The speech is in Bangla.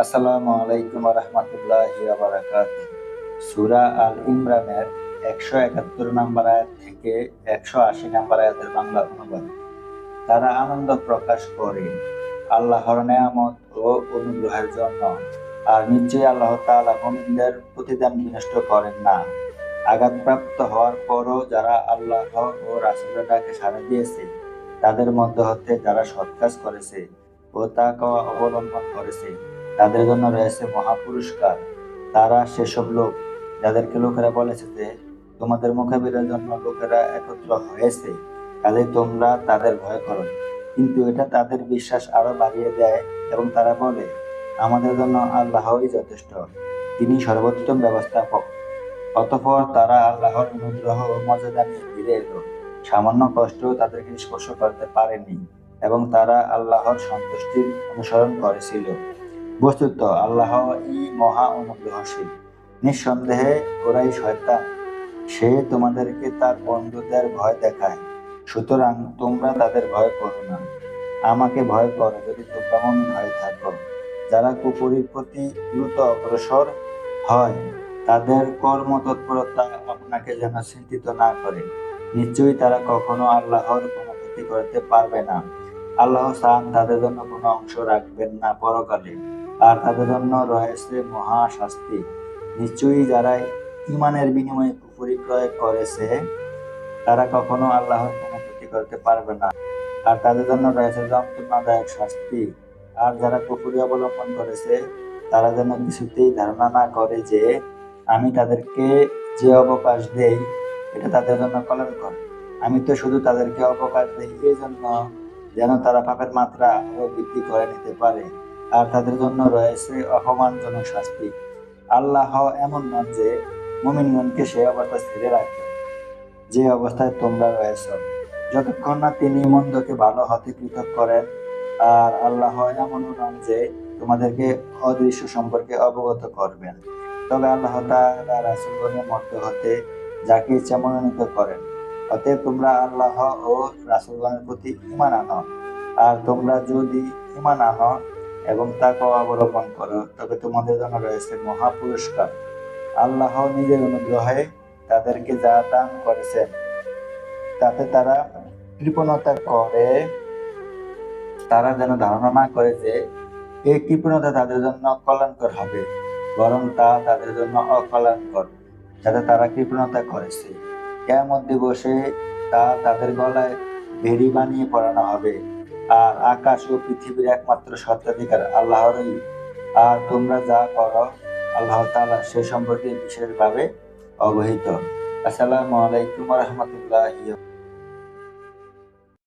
আসসালামু আলাইকুম রহমতুল্লাহি ওয়া বারাকাতুহু। সূরা আল ইমরানের 171 নম্বর আয়াত থেকে 180 নম্বর আয়াতের বাংলা অনুবাদ। তারা আনন্দ প্রকাশ করে আল্লাহর নেয়ামত ও অনুগ্রহের জন্য, আর নিশ্চয়ই আল্লাহ তাআলা মুমিনদের প্রতিদান বিনষ্ট করেন না। আঘাতপ্রাপ্ত হওয়ার পরও যারা আল্লাহ ও রাসূলের ডাকে সাড়া দিয়েছে, তাদের মধ্য হতে যারা সৎ কাজ করেছে ও তাকওয়া অবলম্বন করেছে, তাদের জন্য রয়েছে মহা পুরস্কার। তারা সেসব লোক যাদেরকে লোকেরা বলেছে যে, তোমাদের মোকাবিলার জন্য লোকেরা একত্র হয়েছে, কাজেই তোমরা তাদের ভয় করো। কিন্তু এটা তাদের বিশ্বাস আরো বাড়িয়ে দেয় এবং তারা বলে, আমাদের জন্য আল্লাহই যথেষ্ট, তিনি সর্বোত্তম ব্যবস্থাপক। অতঃপর তারা আল্লাহর অনুগ্রহ ও মর্যাদা নিয়ে ফিরে এলো। সামান্য কষ্টও তাদেরকে স্পর্শ করতে পারেনি এবং তারা আল্লাহর সন্তুষ্টির অনুসরণ করেছিল। বস্তুত আল্লাহই মহা অনুগ্রহশীল। নিঃসন্দেহে ওরাই শয়তান, সে তোমাদেরকে তার বন্ধুদের ভয় দেখায়। সুতরাং তোমরা তাদের ভয় করো না, আমাকে ভয় করো যদি তোমরা মুমিন হয়ে থাকো। যারা কুফরীর প্রতি দ্রুত অগ্রসর হয়, তাদের কর্মতৎপরতা আপনাকে যেন চিন্তিত না করে। নিশ্চয়ই তারা কখনো আল্লাহর কোনো ক্ষতি করতে পারবে না। আল্লাহ চান তাদের জন্য কোনো অংশ রাখবেন না পরকালে, আর তাদের জন্য রয়েছে মহা শাস্তি। নিশ্চয়ই যারা ঈমানের বিনিময়ে কুফরি ক্রয় করেছে, তারা কখনো আল্লাহর কোনো ক্ষতি করতে পারবে না, আর তাদের জন্য রয়েছে যন্ত্রণাদায়ক শাস্তি। আর যারা কুফরি অবলম্বন করেছে, তারা যেন কিছুতেই ধারণা না করে যে আমি তাদেরকে যে অবকাশ দেই এটা তাদের জন্য কল্যাণকর। আমি তো শুধু তাদেরকে অবকাশ দেই এই জন্য যেন তারা পাপের মাত্রা আরো বৃদ্ধি করে নিতে পারে, আর তাদের জন্য রয়েছে অপমানজনক শাস্তি। আল্লাহ এমন নন যে মুমিনগণকে সে অবস্থা ছেড়ে রাখবেন যে অবস্থায় তোমরা রয়েছ, যতক্ষণ না তিনি মন্দকে ভালো হতে পৃথক করেন। আর আল্লাহ এমনও নন যে তোমাদেরকে অদৃশ্য সম্পর্কে অবগত করবেন। তবে আল্লাহ তাআলা রাসূলগণের মধ্য হতে যাকে ইচ্ছা মনোনীত করেন। অতএব তোমরা আল্লাহ ও রাসূলগণের প্রতি ঈমান আনো। আর তোমরা যদি ঈমান আনো এবং তাকওয়া অবলম্বন করো, তবে তোমাদের জন্য রয়েছে মহা পুরস্কার। আল্লাহ নিজের অনুগ্রহে তাদেরকে যা দান করেছেন তাতে তারা কৃপণতা করে, তারা যেন ধারণা না করে যে এই কৃপণতা তাদের জন্য কল্যাণকর হবে, বরং তা তাদের জন্য অকল্যাণকর, যাতে তারা কৃপণতা করেছে। কিয়ামত দিবসে তা তাদের গলায় বেড়ি বানিয়ে পরানো হবে। আর আকাশ ও পৃথিবীর একমাত্র স্বত্বাধিকার আল্লাহরই। আর তোমরা যা করো আল্লাহ তাআলা সে সম্পর্কে বিশেষভাবে অবহিত। আসসালামু আলাইকুম রহমতুল্লাহ।